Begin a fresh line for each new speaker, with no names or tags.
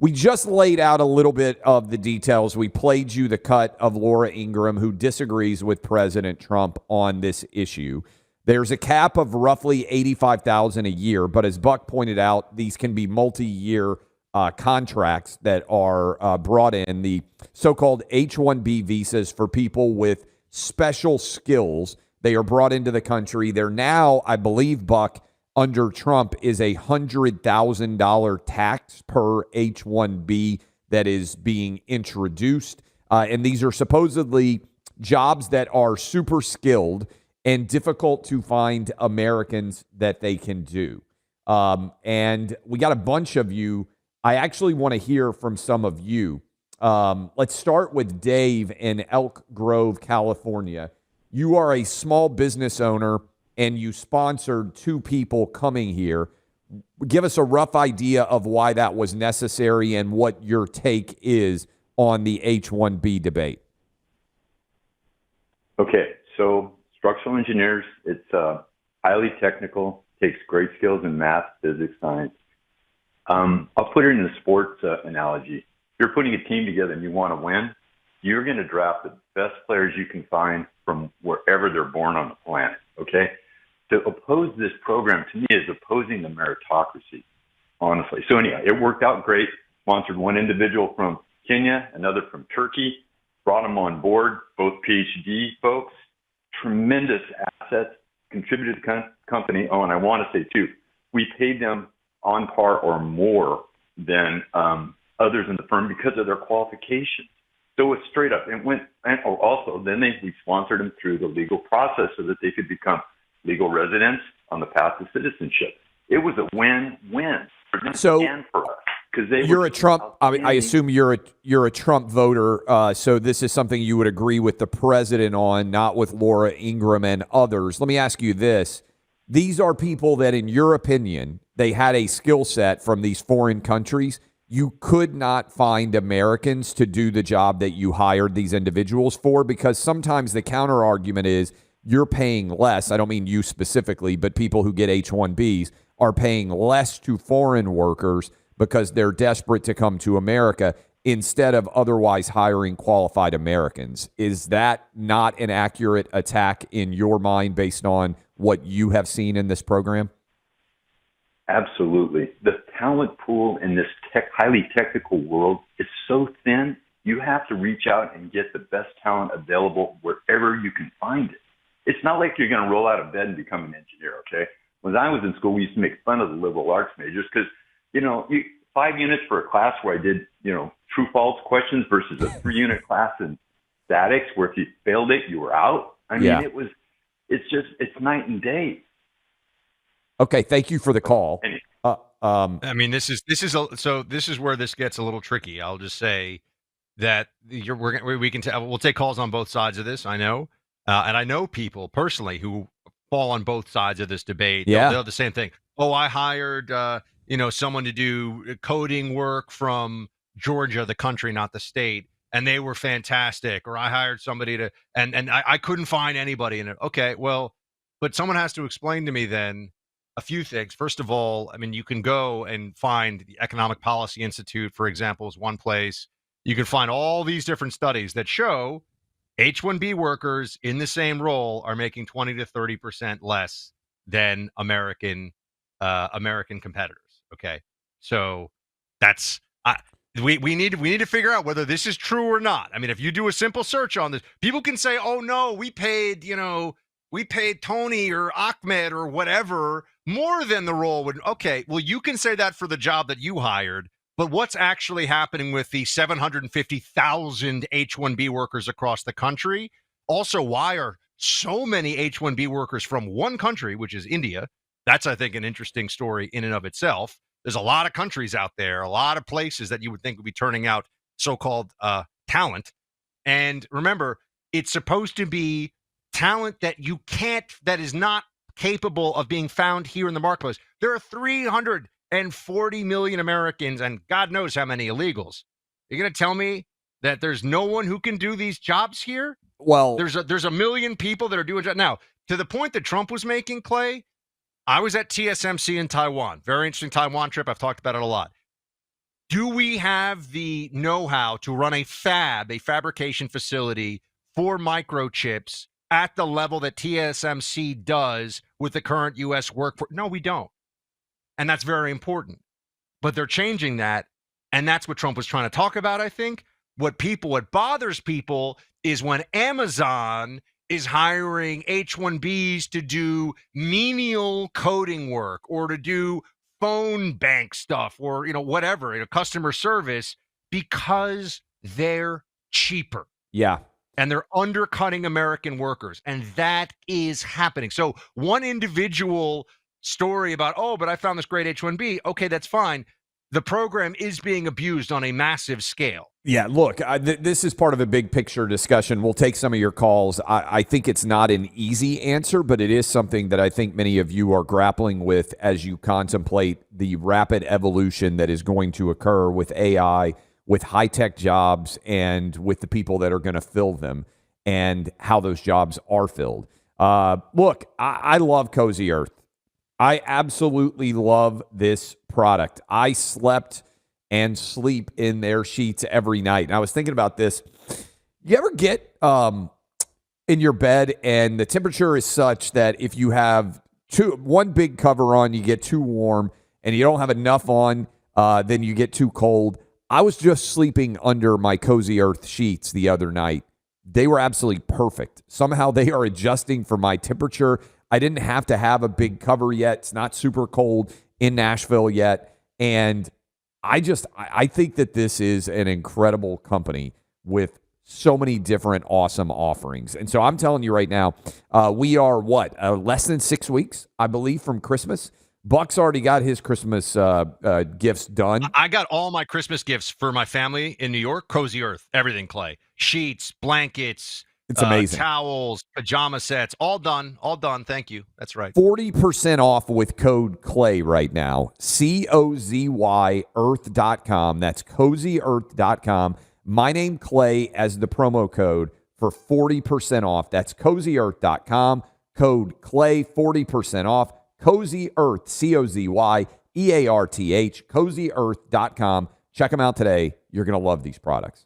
We just laid out a little bit of the details. We played you the cut of Laura Ingraham, who disagrees with President Trump on this issue. There's a cap of roughly $85,000 a year, but as Buck pointed out, these can be multi-year contracts that are brought in, the so-called H-1B visas for people with special skills. They are brought into the country. They're now, I believe, Buck, under Trump, is a $100,000 tax per H-1B that is being introduced. And these are supposedly jobs that are super skilled and difficult to find Americans that they can do. And we got a bunch of you. I actually want to hear from some of you. Let's start with Dave in Elk Grove, California. You are a small business owner and you sponsored 2 people coming here. Give us a rough idea of why that was necessary and what your take is on the H-1B debate.
Okay, so structural engineers, it's highly technical, takes great skills in math, physics, science. I'll put it in a sports analogy. If you're putting a team together and you want to win, you're going to draft the best players you can find from wherever they're born on the planet, okay? To oppose this program, to me, is opposing the meritocracy, honestly. So anyhow, it worked out great. Sponsored one individual from Kenya, another from Turkey, brought them on board, both PhD folks, tremendous assets, contributed to the company. Oh, and I want to say, too, we paid them on par or more than others in the firm because of their qualifications. So it's straight up. It went, and also, then we sponsored them through the legal process so that they could become legal residents on the path to citizenship. It was a win-win for them and for us.
You're a Trump. I assume you're a Trump voter. So this is something you would agree with the president on, not with Laura Ingraham and others. Let me ask you this: these are people that, in your opinion, they had a skill set from these foreign countries. You could not find Americans to do the job that you hired these individuals for, because sometimes the counter argument is you're paying less. I don't mean you specifically, but people who get H-1Bs are paying less to foreign workers because they're desperate to come to America instead of otherwise hiring qualified Americans. Is that not an accurate attack in your mind based on what you have seen in this program?
Absolutely. The talent pool in this highly technical world is so thin, you have to reach out and get the best talent available wherever you can find it. It's not like you're going to roll out of bed and become an engineer, okay? When I was in school, we used to make fun of the liberal arts majors because, 5 units for a class where I did, true false questions versus a 3-unit class in statics where if you failed it, you were out. I mean, it's night and day.
Okay, thank you for the call.
I mean, this is where this gets a little tricky. I'll just say that we'll take calls on both sides of this. I know, and I know people personally who fall on both sides of this debate.
Yeah,
they're the same thing. Oh, I hired someone to do coding work from Georgia, the country, not the state, and they were fantastic. Or I hired somebody to, and I couldn't find anybody in it. Okay, well, but someone has to explain to me then a few things. First of all, I mean, you can go and find the Economic Policy Institute, for example, is one place. You can find all these different studies that show H-1B workers in the same role are making 20 to 30% less than American competitors. Okay, so that's we need to figure out whether this is true or not. I mean, if you do a simple search on this, people can say, "Oh no, we paid Tony or Ahmed or whatever more than the role would." Okay, well, you can say that for the job that you hired, but what's actually happening with the 750,000 H-1B workers across the country? Also, why are so many H-1B workers from one country, which is India? That's, I think, an interesting story in and of itself. There's a lot of countries out there, a lot of places that you would think would be turning out so-called talent. And remember, it's supposed to be talent that that is not capable of being found here in the marketplace. There are 340 million Americans and God knows how many illegals. You're going to tell me that there's no one who can do these jobs here?
Well,
there's a million people that are doing jobs. Now, to the point that Trump was making, Clay, I was at TSMC in Taiwan. Very interesting Taiwan trip. I've talked about it a lot. Do we have the know-how to run a fabrication facility for microchips at the level that TSMC does with the current U.S. workforce? No, we don't. And that's very important. But they're changing that. And that's what Trump was trying to talk about, I think. What bothers people is when Amazon is hiring H-1Bs to do menial coding work or to do phone bank stuff or, whatever, customer service, because they're cheaper.
Yeah.
And they're undercutting American workers. And that is happening. So one individual story about, but I found this great H-1B. Okay, that's fine. The program is being abused on a massive scale.
Yeah, look, this is part of a big picture discussion. We'll take some of your calls. I think it's not an easy answer, but it is something that I think many of you are grappling with as you contemplate the rapid evolution that is going to occur with AI, with high-tech jobs, and with the people that are going to fill them and how those jobs are filled. Look, I love Cozy Earth. I absolutely love this product. I slept and sleep in their sheets every night. And I was thinking about this. You ever get in your bed and the temperature is such that if you have one big cover on, you get too warm, and you don't have enough on, then you get too cold? I was just sleeping under my Cozy Earth sheets the other night. They were absolutely perfect. Somehow they are adjusting for my temperature. I didn't have to have a big cover yet. It's not super cold in Nashville yet. And I think that this is an incredible company with so many different awesome offerings. And so I'm telling you right now, we are less than 6 weeks, I believe, from Christmas. Buck's already got his Christmas gifts done.
I got all my Christmas gifts for my family in New York. Cozy Earth, everything, Clay. Sheets, blankets.
It's amazing.
Towels, pajama sets, all done. Thank you. That's right.
40% off with code CLAY right now. COZY earth.com. That's CozyEarth.com. My name Clay as the promo code for 40% off. That's CozyEarth.com. Code CLAY, 40% off. Cozy Earth, COZYEARTH, CozyEarth.com. Check them out today. You're going to love these products.